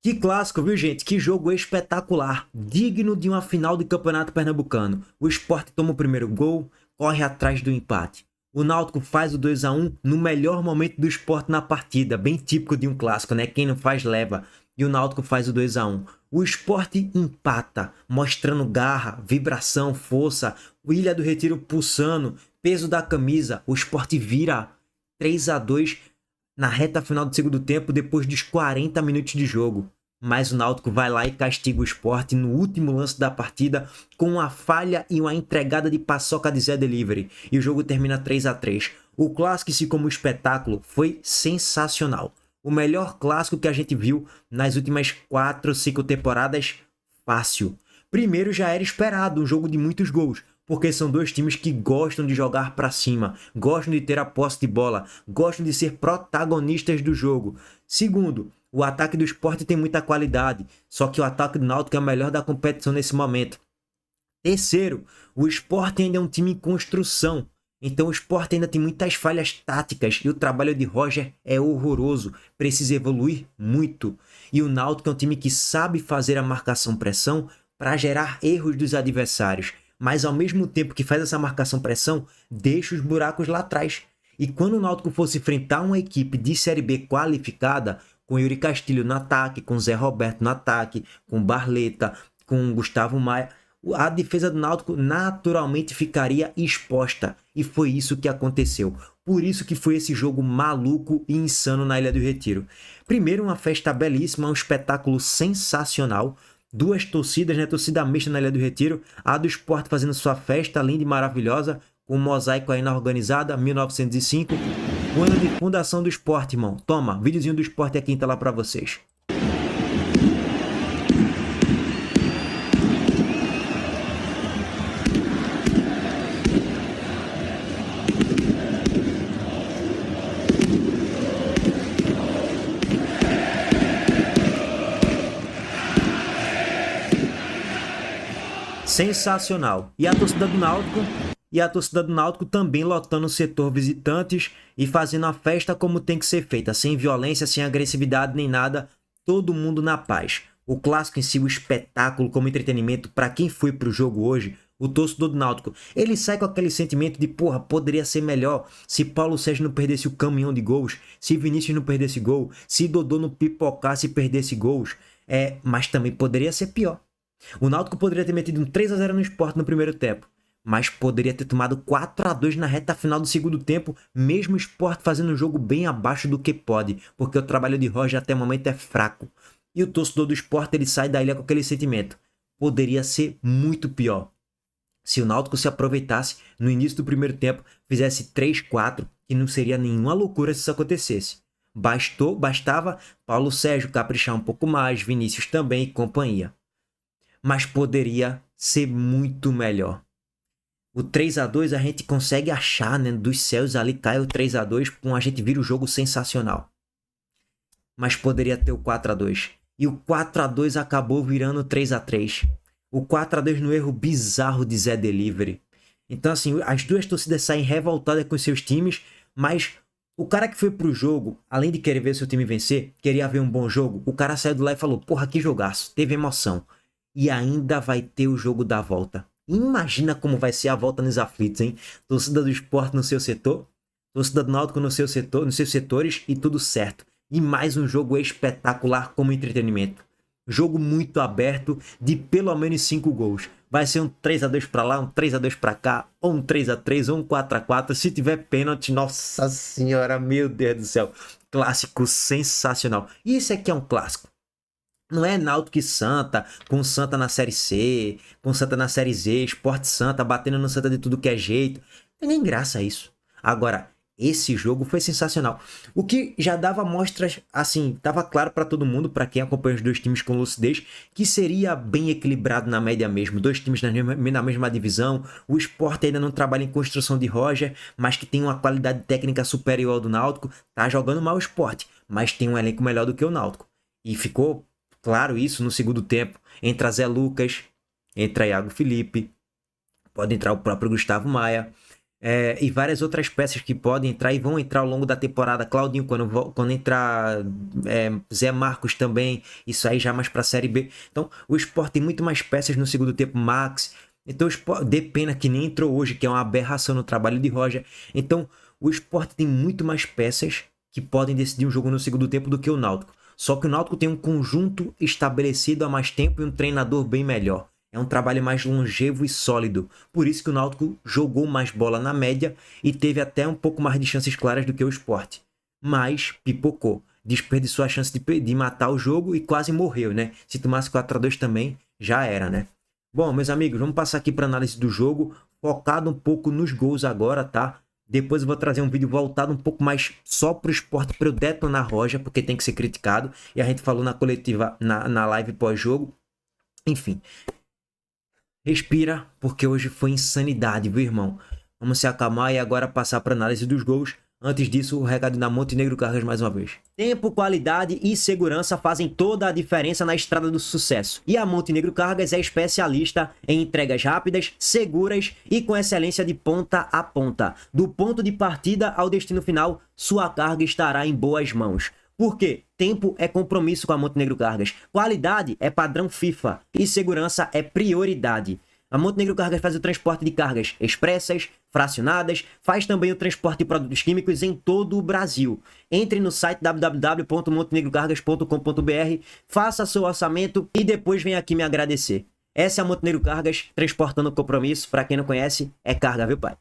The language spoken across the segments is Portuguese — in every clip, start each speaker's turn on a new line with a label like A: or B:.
A: Que clássico, viu, gente? Que jogo espetacular. Digno de uma final de campeonato pernambucano. O Sport toma o primeiro gol, corre atrás do empate. O Náutico faz o 2-1 no melhor momento do Sport na partida, bem típico de um clássico, né? Quem não faz leva. E o Náutico faz o 2-1. O Sport empata, mostrando garra, vibração, força. O Ilha do Retiro pulsando, peso da camisa. O Sport vira 3-2 na reta final do segundo tempo, depois dos 40 minutos de jogo. Mas o Náutico vai lá e castiga o Sport no último lance da partida com uma falha e uma entregada de paçoca de Zé Delivery. E o jogo termina 3-3. O clássico em si como espetáculo foi sensacional. O melhor clássico que a gente viu nas últimas 4, 5 temporadas, fácil. Primeiro já era esperado um jogo de muitos gols, porque são dois times que gostam de jogar para cima, gostam de ter a posse de bola, gostam de ser protagonistas do jogo. Segundo, o ataque do Sport tem muita qualidade, só que o ataque do Náutico é o melhor da competição nesse momento. Terceiro, o Sport ainda é um time em construção, então o Sport ainda tem muitas falhas táticas e o trabalho de Roger é horroroso, precisa evoluir muito. E o Náutico é um time que sabe fazer a marcação-pressão para gerar erros dos adversários, mas ao mesmo tempo que faz essa marcação-pressão, deixa os buracos lá atrás. E quando o Náutico fosse enfrentar uma equipe de Série B qualificada, com Yuri Castilho no ataque, com Zé Roberto no ataque, com Barleta, com Gustavo Maia, a defesa do Náutico naturalmente ficaria exposta. E foi isso que aconteceu. Por isso que foi esse jogo maluco e insano na Ilha do Retiro. Primeiro, uma festa belíssima, um espetáculo sensacional. Duas torcidas, né? Torcida mista na Ilha do Retiro. A do Sport fazendo sua festa linda e maravilhosa, com um mosaico aí na organizada, 1905. O ano de fundação do Sport, irmão. Toma, videozinho do Sport aqui tá lá pra vocês. Sensacional. E a torcida do Náutico também lotando o setor visitantes e fazendo a festa como tem que ser feita, sem violência, sem agressividade nem nada, todo mundo na paz. O clássico em si, o espetáculo como entretenimento para quem foi pro jogo hoje, o torcedor do Náutico, ele sai com aquele sentimento de, porra, poderia ser melhor se Paulo Sérgio não perdesse o caminhão de gols, se Vinícius não perdesse gol, se Dodô não pipocasse e perdesse gols, mas também poderia ser pior. O Náutico poderia ter metido um 3-0 no Sport no primeiro tempo, mas poderia ter tomado 4-2 na reta final do segundo tempo, mesmo o Sport fazendo um jogo bem abaixo do que pode, porque o trabalho de Roger até o momento é fraco. E o torcedor do Sport ele sai da ilha com aquele sentimento. Poderia ser muito pior. Se o Náutico se aproveitasse no início do primeiro tempo, fizesse 3-4, que não seria nenhuma loucura se isso acontecesse. Bastava Paulo Sérgio caprichar um pouco mais, Vinícius também e companhia. Mas poderia ser muito melhor. O 3-2 a gente consegue achar, né? Dos céus ali cai o 3-2, a gente vira o jogo sensacional. Mas poderia ter o 4-2. E o 4-2 acabou virando 3-3. O 4-2 no erro bizarro de Zé Delivery. Então, assim, as duas torcidas saem revoltadas com seus times, mas o cara que foi pro jogo, além de querer ver seu time vencer, queria ver um bom jogo, o cara saiu de lá e falou, porra, que jogaço, teve emoção. E ainda vai ter o jogo da volta. Imagina como vai ser a volta nos aflitos, hein? Torcida do Sport no seu setor, torcida do Náutico no seu setor, nos seus setores e tudo certo. E mais um jogo espetacular como entretenimento. Jogo muito aberto de pelo menos 5 gols. Vai ser um 3-2 para lá, um 3-2 para cá, ou um 3-3, ou um 4-4. Se tiver pênalti, nossa senhora, meu Deus do céu. Clássico sensacional. Isso aqui é um clássico. Não é Náutico e Santa, com Santa na Série C, com Santa na Série Z, Sport Santa, batendo no Santa de tudo que é jeito. Não tem nem graça isso. Agora, esse jogo foi sensacional. O que já dava mostras, assim, tava claro para todo mundo, para quem acompanha os dois times com lucidez, que seria bem equilibrado na média mesmo. Dois times na mesma divisão. O Sport ainda não trabalha em construção de Roger, mas que tem uma qualidade técnica superior ao do Náutico. Tá jogando mal o Sport, mas tem um elenco melhor do que o Náutico. E ficou claro isso no segundo tempo. Entra Zé Lucas, entra Iago Felipe, pode entrar o próprio Gustavo Maia. e várias outras peças que podem entrar e vão entrar ao longo da temporada. Claudinho, quando entrar, Zé Marcos também, isso aí já mais para a Série B. Então, o Sport tem muito mais peças no segundo tempo, Max. Então, o Sport, Depena, que nem entrou hoje, que é uma aberração no trabalho de Roger. Então, o Sport tem muito mais peças que podem decidir um jogo no segundo tempo do que o Náutico. Só que o Náutico tem um conjunto estabelecido há mais tempo e um treinador bem melhor. É um trabalho mais longevo e sólido. Por isso que o Náutico jogou mais bola na média e teve até um pouco mais de chances claras do que o Sport. Mas pipocou. Desperdiçou a chance de matar o jogo e quase morreu, né? Se tomasse 4-2 também, já era, né? Bom, meus amigos, vamos passar aqui para análise do jogo, focado um pouco nos gols agora, tá? Depois eu vou trazer um vídeo voltado um pouco mais só pro Sport, para eu detonar Roger, porque tem que ser criticado. E a gente falou na coletiva, na live pós-jogo. Enfim, respira, porque hoje foi insanidade, viu, irmão? Vamos se acalmar e agora passar para análise dos gols. Antes disso, o recado da Montenegro Cargas mais uma vez. Tempo, qualidade e segurança fazem toda a diferença na estrada do sucesso. E a Montenegro Cargas é especialista em entregas rápidas, seguras e com excelência de ponta a ponta. Do ponto de partida ao destino final, sua carga estará em boas mãos. Por quê? Tempo é compromisso com a Montenegro Cargas. Qualidade é padrão FIFA. E segurança é prioridade. A Montenegro Cargas faz o transporte de cargas expressas, fracionadas, faz também o transporte de produtos químicos em todo o Brasil. Entre no site www.montenegrocargas.com.br, faça seu orçamento e depois venha aqui me agradecer. Essa é a Montenegro Cargas, transportando compromisso. Para quem não conhece, é carga, viu, pai?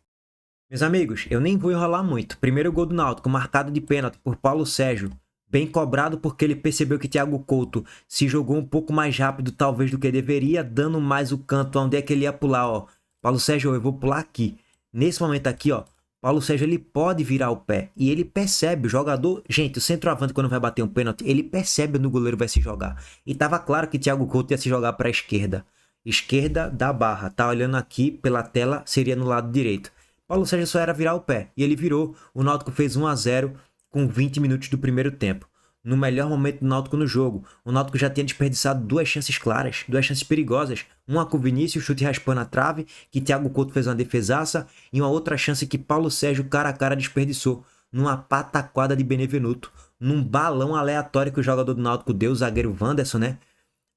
A: Meus amigos, eu nem vou enrolar muito. Primeiro gol do Náutico, marcado de pênalti por Paulo Sérgio. Bem cobrado porque ele percebeu que Thiago Couto se jogou um pouco mais rápido talvez do que deveria, dando mais o canto onde é que ele ia pular, ó. Paulo Sérgio, eu vou pular aqui. Nesse momento aqui, ó, Paulo Sérgio ele pode virar o pé e ele percebe, o jogador, gente, o centroavante quando vai bater um pênalti, ele percebe onde o goleiro vai se jogar. E tava claro que Thiago Couto ia se jogar para a esquerda. Esquerda da barra, tá olhando aqui pela tela, seria no lado direito. Paulo Sérgio só era virar o pé e ele virou. O Náutico fez 1-0 com 20 minutos do primeiro tempo. No melhor momento do Náutico no jogo, o Náutico já tinha desperdiçado duas chances claras, duas chances perigosas. Uma com o Vinícius, chute raspando a trave, que Thiago Couto fez uma defesaça, e uma outra chance que Paulo Sérgio cara a cara desperdiçou, numa pataquada de Benevenuto, num balão aleatório que o jogador do Náutico deu, o zagueiro Wanderson, né?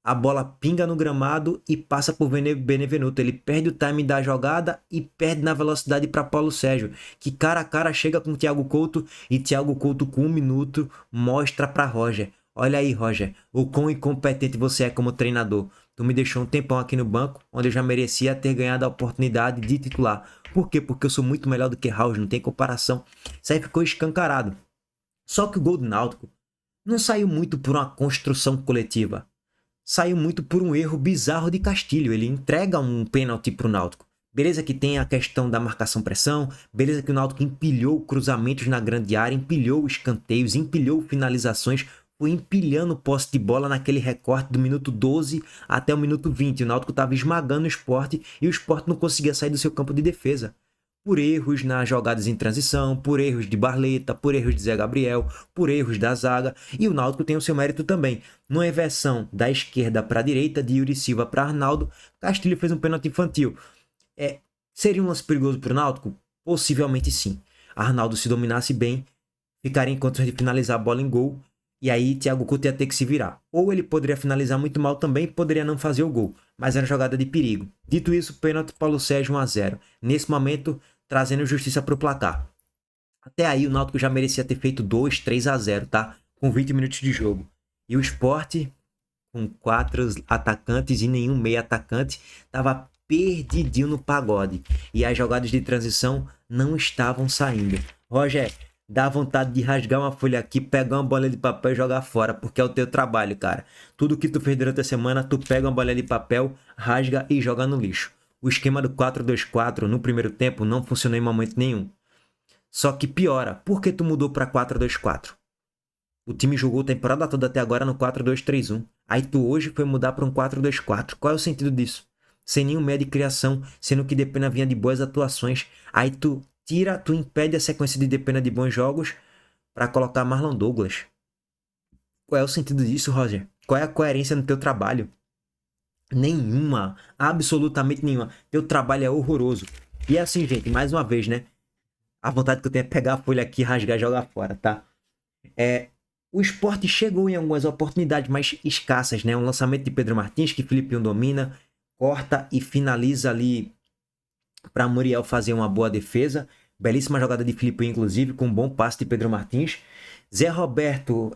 A: A bola pinga no gramado e passa por Benevenuto. Ele perde o timing da jogada e perde na velocidade para Paulo Sérgio, que cara a cara chega com o Thiago Couto e Thiago Couto com 1 minuto mostra para Roger. Olha aí, Roger, o quão incompetente você é como treinador. Tu me deixou um tempão aqui no banco, onde eu já merecia ter ganhado a oportunidade de titular. Por quê? Porque eu sou muito melhor do que Raul, não tem comparação. Isso aí ficou escancarado. Só que o gol do Náutico não saiu muito por uma construção coletiva. Saiu muito por um erro bizarro de Castilho. Ele entrega um pênalti pro Náutico. Beleza que tem a questão da marcação-pressão, beleza que o Náutico empilhou cruzamentos na grande área, empilhou escanteios, empilhou finalizações, foi empilhando posse de bola naquele recorte do minuto 12 até o minuto 20. O Náutico estava esmagando o Sport e o Sport não conseguia sair do seu campo de defesa. Por erros nas jogadas em transição, por erros de Barleta, por erros de Zé Gabriel, por erros da zaga. E o Náutico tem o seu mérito também. Numa inversão da esquerda para a direita, de Yuri Silva para Arnaldo, Castilho fez um pênalti infantil. Seria um lance perigoso para o Náutico? Possivelmente sim. Arnaldo, se dominasse bem, ficaria em condições de finalizar a bola em gol. E aí Thiago Couto ia ter que se virar. Ou ele poderia finalizar muito mal também, poderia não fazer o gol. Mas era jogada de perigo. Dito isso, pênalti Paulo Sérgio 1-0. Nesse momento, trazendo justiça para o placar. Até aí o Náutico já merecia ter feito 2-3-0, tá? Com 20 minutos de jogo. E o Sport, com 4 atacantes e nenhum meio atacante, estava perdidinho no pagode. E as jogadas de transição não estavam saindo. Roger, dá vontade de rasgar uma folha aqui, pegar uma bola de papel e jogar fora, porque é o teu trabalho, cara. Tudo que tu fez durante a semana, tu pega uma bola de papel, rasga e joga no lixo. O esquema do 4-2-4 no primeiro tempo não funcionou em momento nenhum. Só que piora. Por que tu mudou para 4-2-4? O time jogou a temporada toda até agora no 4-2-3-1. Aí tu hoje foi mudar para um 4-2-4. Qual é o sentido disso? Sem nenhum meio de criação, sendo que Depena vinha de boas atuações. Aí tu impede a sequência de Depena de bons jogos para colocar Marlon Douglas. Qual é o sentido disso, Roger? Qual é a coerência no teu trabalho? Nenhuma, absolutamente nenhuma. Teu trabalho é horroroso. E é assim, gente, mais uma vez, né? A vontade que eu tenho é pegar a folha aqui, rasgar e jogar fora, tá? O Sport chegou em algumas oportunidades mais escassas, né? Um lançamento de Pedro Martins, que Filipinho domina, corta e finaliza ali para Muriel fazer uma boa defesa. Belíssima jogada de Filipinho, inclusive, com um bom passe de Pedro Martins. Zé Roberto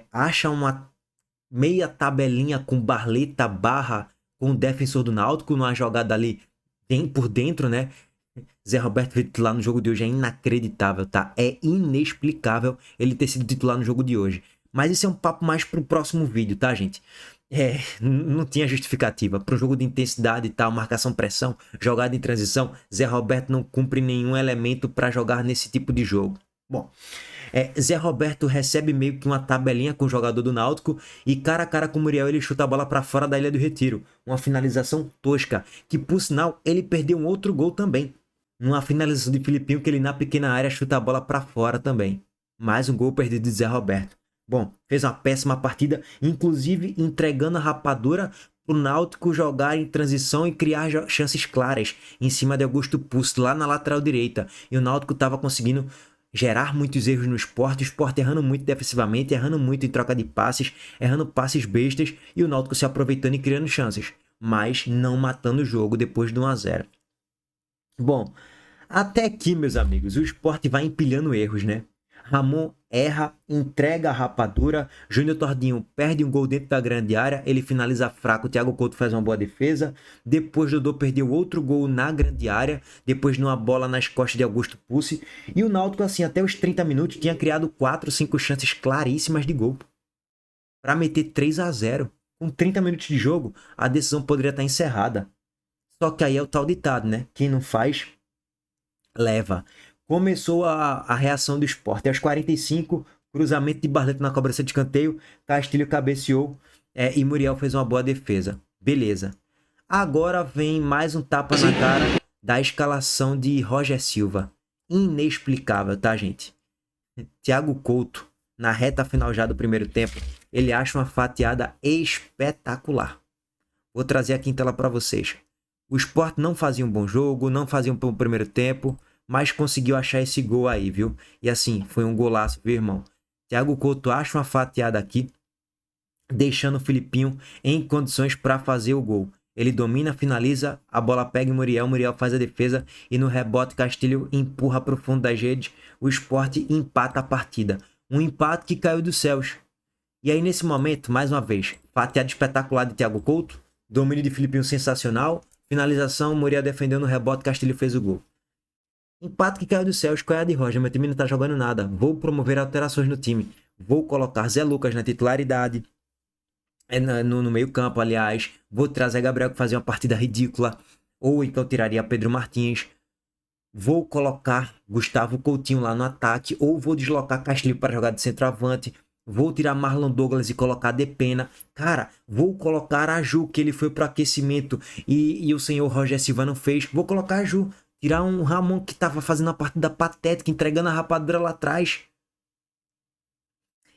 A: acha uma meia tabelinha com Barleta barra com o defensor do Náutico, numa jogada ali por dentro, né? Zé Roberto foi titular no jogo de hoje, é inacreditável, tá? É inexplicável ele ter sido titular no jogo de hoje. Mas esse é um papo mais pro próximo vídeo, tá, gente? Não tinha justificativa. Para um jogo de intensidade e tal, marcação-pressão, jogada em transição, Zé Roberto não cumpre nenhum elemento para jogar nesse tipo de jogo. Bom, Zé Roberto recebe meio que uma tabelinha com o jogador do Náutico e cara a cara com o Muriel ele chuta a bola para fora da Ilha do Retiro. Uma finalização tosca, que por sinal ele perdeu um outro gol também. Numa finalização de Filipinho que ele na pequena área chuta a bola para fora também. Mais um gol perdido de Zé Roberto. Bom, fez uma péssima partida, inclusive entregando a rapadura pro Náutico jogar em transição e criar chances claras em cima de Augusto Pucci lá na lateral direita. E o Náutico estava conseguindo gerar muitos erros no Sport, o Sport errando muito defensivamente, errando muito em troca de passes, errando passes bestas e o Náutico se aproveitando e criando chances, mas não matando o jogo depois do 1-0. Bom, até aqui, meus amigos, o Sport vai empilhando erros, né? Ramon erra, entrega a rapadura, Júnior Tordinho perde um gol dentro da grande área, ele finaliza fraco, Thiago Couto faz uma boa defesa, depois Dodô perdeu outro gol na grande área, depois numa bola nas costas de Augusto Pucci, e o Náutico, assim, até os 30 minutos, tinha criado 4, 5 chances claríssimas de gol, para meter 3-0. Com 30 minutos de jogo, a decisão poderia estar encerrada. Só que aí é o tal ditado, né? Quem não faz, leva. Começou a reação do Sport. Aos 45, cruzamento de Barleta na cobrança de escanteio, Castilho cabeceou e Muriel fez uma boa defesa. Beleza. Agora vem mais um tapa na cara da escalação de Roger Silva. Inexplicável, tá, gente? Thiago Couto, na reta final já do primeiro tempo, ele acha uma fatiada espetacular. Vou trazer aqui em tela para vocês. O Sport não fazia um bom jogo, não fazia um bom primeiro tempo, mas conseguiu achar esse gol aí, viu? E assim, foi um golaço, viu, irmão? Thiago Couto acha uma fatiada aqui, deixando o Filipinho em condições para fazer o gol. Ele domina, finaliza, a bola pega em Muriel, Muriel faz a defesa e no rebote Castilho empurra para o fundo das redes. O Sport empata a partida. Um empate que caiu dos céus. E aí nesse momento, mais uma vez, fatiada espetacular de Thiago Couto, domínio de Filipinho sensacional, finalização, Muriel defendendo o rebote, Castilho fez o gol. Empate que caiu do céu, escolha de Roger, meu time não tá jogando nada, vou promover alterações no time, vou colocar Zé Lucas na titularidade, no meio campo, aliás, vou trazer Gabriel que fazia uma partida ridícula, ou então tiraria Pedro Martins, vou colocar Gustavo Coutinho lá no ataque, ou vou deslocar Castilho para jogar de centroavante, vou tirar Marlon Douglas e colocar Depena, cara, vou colocar a Ju, que ele foi pro aquecimento e o senhor Roger Silva não fez, vou colocar a Ju, tirar um Ramon que tava fazendo a partida patética, entregando a rapadura lá atrás.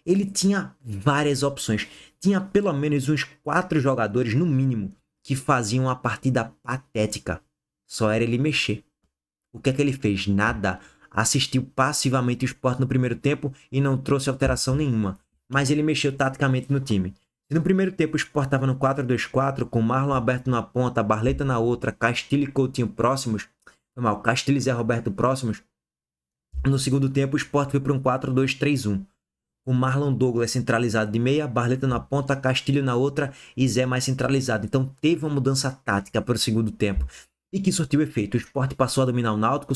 A: Ele tinha várias opções. Tinha pelo menos uns 4 jogadores, no mínimo, que faziam uma partida patética. Só era ele mexer. O que é que ele fez? Nada. Assistiu passivamente o Sport no primeiro tempo e não trouxe alteração nenhuma. Mas ele mexeu taticamente no time. Se no primeiro tempo o Sport estava no 4-2-4, com Marlon aberto na ponta, Barleta na outra, Castilho e Coutinho próximos, Castilho e Zé Roberto próximos, no segundo tempo o Sport foi para um 4-2-3-1. O Marlon Douglas centralizado de meia, Barleta na ponta, Castilho na outra e Zé mais centralizado. Então teve uma mudança tática para o segundo tempo. E que surtiu efeito. O Sport passou a dominar o Náutico,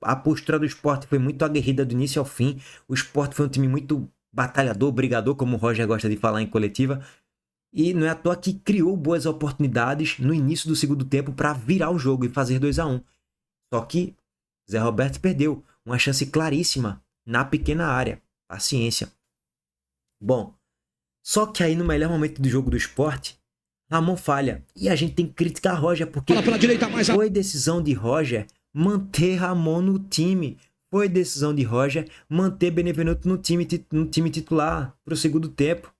A: a postura do Sport foi muito aguerrida do início ao fim. O Sport foi um time muito batalhador, brigador, como o Roger gosta de falar em coletiva. E não é à toa que criou boas oportunidades no início do segundo tempo para virar o jogo e fazer 2-1. Só que Zé Roberto perdeu uma chance claríssima na pequena área. Paciência. Bom, só que aí no melhor momento do jogo do Sport, Ramon falha. E a gente tem que criticar Roger, porque foi decisão de Roger manter Ramon no time. Foi decisão de Roger manter Benevenuto no time titular para o segundo tempo.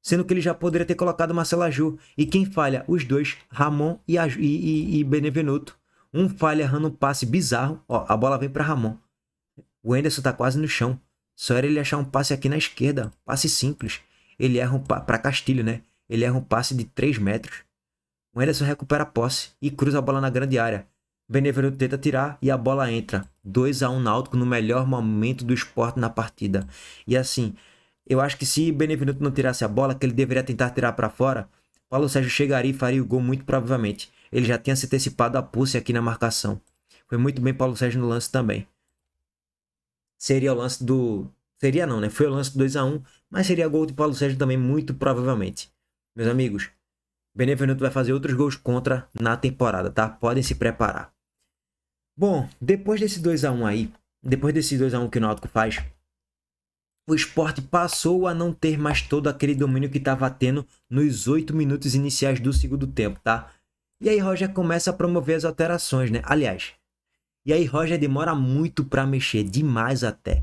A: Sendo que ele já poderia ter colocado Marcelo Aju. E quem falha? Os dois, Ramon e Benevenuto. Um falha errando um passe bizarro. Ó, a bola vem para Ramon. O Henderson tá quase no chão. Só era ele achar um passe aqui na esquerda. Passe simples. Ele erra pra Castilho, né? Ele erra um passe de 3 metros. O Henderson recupera a posse e cruza a bola na grande área. Benevenuto tenta tirar e a bola entra. 2-1 Náutico no melhor momento do Sport na partida. E assim, eu acho que se Benevenuto não tirasse a bola, que ele deveria tentar tirar para fora, Paulo Sérgio chegaria e faria o gol muito provavelmente. Ele já tinha se antecipado a pulse aqui na marcação. Foi muito bem Paulo Sérgio no lance também. Seria o lance do... Seria não, né? Foi o lance do 2-1, mas seria gol de Paulo Sérgio também muito provavelmente. Meus amigos, Benevenuto vai fazer outros gols contra na temporada, tá? Podem se preparar. Bom, depois desse 2-1 aí, depois desse 2-1 que o Náutico faz, o Sport passou a não ter mais todo aquele domínio que estava tendo nos 8 minutos iniciais do segundo tempo, tá? E aí Roger começa a promover as alterações, né? Aliás, e aí Roger demora muito para mexer, demais até.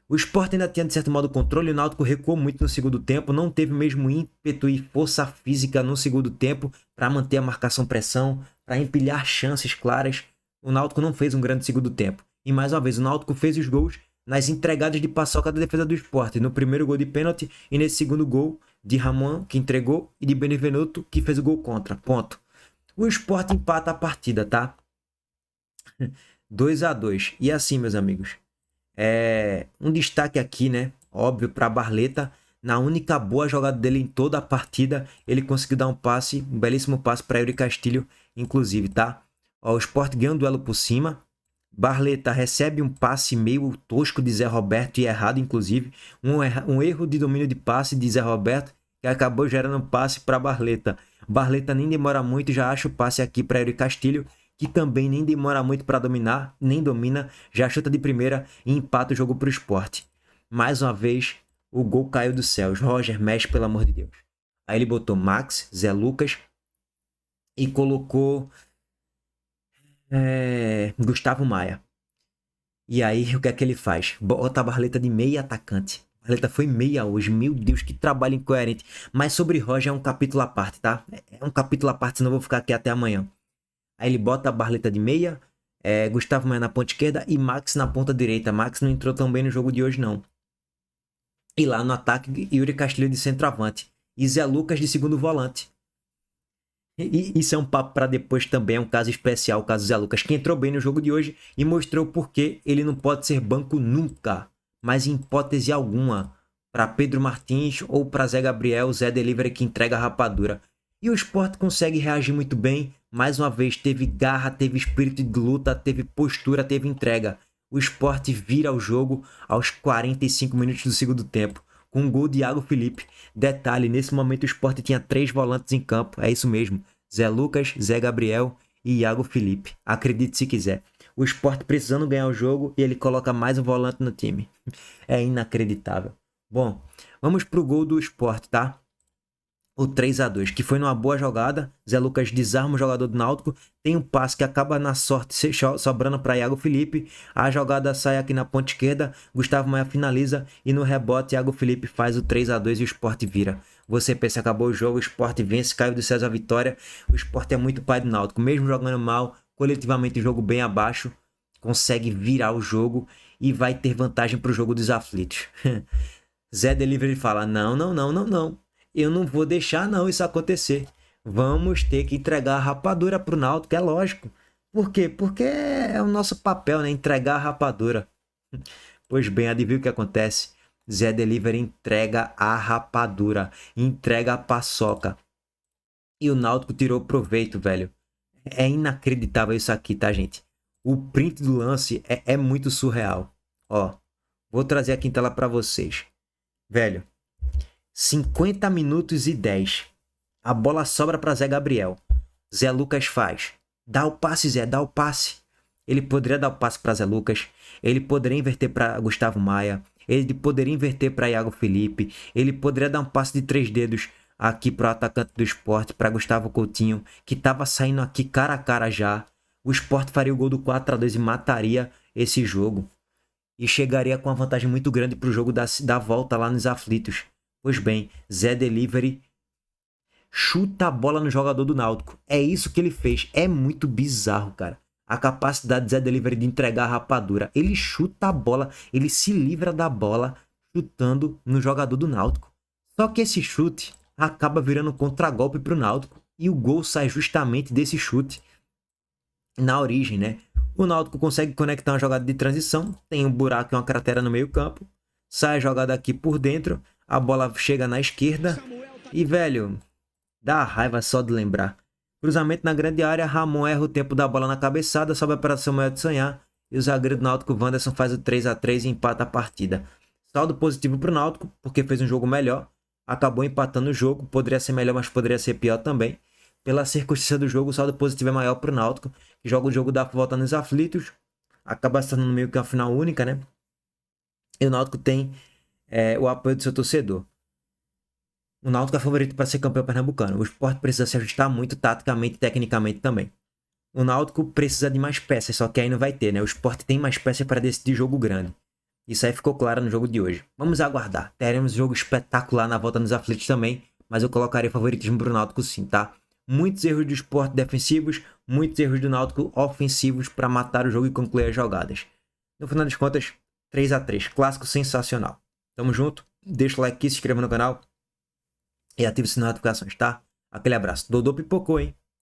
A: O Sport ainda tinha de certo modo controle, o Náutico recuou muito no segundo tempo, não teve o mesmo ímpeto e força física no segundo tempo para manter a marcação-pressão, para empilhar chances claras. O Náutico não fez um grande segundo tempo. E mais uma vez, o Náutico fez os gols nas entregadas de paçoca da defesa do Sport. No primeiro gol de pênalti e nesse segundo gol de Ramon, que entregou, e de Benevenuto, que fez o gol contra. Ponto. O Sport empata a partida, tá? 2-2. E assim, meus amigos, um destaque aqui, né? Óbvio, para Barleta. Na única boa jogada dele em toda a partida, ele conseguiu dar um passe, um belíssimo passe para Yuri Castilho, inclusive, tá? Ó, o Sport ganha um duelo por cima. Barleta recebe um passe meio tosco de Zé Roberto e errado, inclusive. Um erro de domínio de passe de Zé Roberto que acabou gerando um passe para Barleta. Barleta nem demora muito e já acha o passe aqui para Yuri Castilho, que também nem demora muito para dominar, nem domina, já chuta de primeira e empata o jogo para o Sport. Mais uma vez, o gol caiu dos céus. Roger mexe, pelo amor de Deus. Aí ele botou Max, Zé Lucas e colocou Gustavo Maia. E aí, o que é que ele faz? Bota a Barleta de meia atacante. A Barleta foi meia hoje. Meu Deus, que trabalho incoerente. Mas sobre Roger é um capítulo à parte, tá? É um capítulo à parte, senão eu vou ficar aqui até amanhã. Aí ele bota a Barleta de meia, Gustavo Maia na ponta esquerda e Max na ponta direita. Max não entrou tão bem no jogo de hoje, não. E lá no ataque, Yuri Castilho de centroavante. E Zé Lucas de segundo volante. E isso é um papo para depois também, é um caso especial, o caso Zé Lucas, que entrou bem no jogo de hoje e mostrou por que ele não pode ser banco nunca, mas em hipótese alguma, para Pedro Martins ou para Zé Gabriel, Zé Delivery que entrega a rapadura. E o Sport consegue reagir muito bem, mais uma vez teve garra, teve espírito de luta, teve postura, teve entrega. O Sport vira o jogo aos 45 minutos do segundo tempo, com um gol de Iago Felipe. Detalhe, nesse momento o Sport tinha 3 volantes em campo, é isso mesmo. Zé Lucas, Zé Gabriel e Iago Felipe. Acredite se quiser. O Sport precisando ganhar o jogo e ele coloca mais um volante no time. É inacreditável. Bom, vamos pro gol do Sport, tá? O 3-2, que foi numa boa jogada. Zé Lucas desarma o jogador do Náutico. Tem um passe que acaba na sorte sobrando para Iago Felipe. A jogada sai aqui na ponta esquerda. Gustavo Maia finaliza e no rebote Iago Felipe faz o 3-2 e o Sport vira. Você pensa, acabou o jogo, o Sport vence, caiu do céus a vitória. O Sport é muito pai do Náutico. Mesmo jogando mal, coletivamente o jogo bem abaixo, consegue virar o jogo e vai ter vantagem para o jogo dos aflitos. Zé Delivery fala, não. Eu não vou deixar não isso acontecer. Vamos ter que entregar a rapadura pro Náutico, é lógico. Por quê? Porque é o nosso papel, né? Entregar a rapadura. Pois bem, adivinha o que acontece? Zé Delivery entrega a rapadura, entrega a paçoca. E o Náutico tirou proveito, velho. É inacreditável isso aqui, tá, gente? O print do lance é muito surreal. Ó, vou trazer aqui em tela pra vocês. Velho, 50 minutos e 10. A bola sobra para Zé Gabriel. Zé Lucas faz. Dá o passe, Zé, dá o passe. Ele poderia dar o passe para Zé Lucas. Ele poderia inverter para Gustavo Maia. Ele poderia inverter para Iago Felipe. Ele poderia dar um passe de 3 dedos aqui para o atacante do Sport, para Gustavo Coutinho, que estava saindo aqui cara a cara já. O Sport faria o gol do 4-2 e mataria esse jogo. E chegaria com uma vantagem muito grande para o jogo da volta lá nos aflitos. Pois bem, Zé Delivery chuta a bola no jogador do Náutico. É isso que ele fez. É muito bizarro, cara. a capacidade de Zé Delivery de entregar a rapadura. Ele chuta a bola, ele se livra da bola chutando no jogador do Náutico. Só que esse chute acaba virando um contragolpe pro Náutico e o gol sai justamente desse chute na origem, né? O Náutico consegue conectar uma jogada de transição, tem um buraco e uma cratera no meio-campo, sai a jogada aqui por dentro, a bola chega na esquerda e, velho, dá raiva só de lembrar. Cruzamento na grande área, Ramon erra o tempo da bola na cabeçada, sobe para Samuel de Sonhar e o zagueiro do Náutico, Wanderson, faz o 3-3 e empata a partida. Saldo positivo para o Náutico, porque fez um jogo melhor, acabou empatando o jogo, poderia ser melhor, mas poderia ser pior também. Pela circunstância do jogo, o saldo positivo é maior para o Náutico, que joga o jogo da volta nos aflitos, acaba se tornando meio que uma final única, né? E o Náutico tem o apoio do seu torcedor. O Náutico é favorito para ser campeão pernambucano. O Sport precisa se ajustar muito taticamente e tecnicamente também. O Náutico precisa de mais peças, só que aí não vai ter, né? O Sport tem mais peças para decidir jogo grande. Isso aí ficou claro no jogo de hoje. Vamos aguardar. Teremos um jogo espetacular na volta nos aflitos também, mas eu colocarei favoritismo para o Náutico sim, tá? Muitos erros do Sport defensivos, muitos erros do Náutico ofensivos para matar o jogo e concluir as jogadas. No final das contas, 3-3. Clássico sensacional. Tamo junto. Deixa o like aqui, se inscreva no canal e ative o sininho de notificações, tá? Aquele abraço. Dodô pipocou, hein?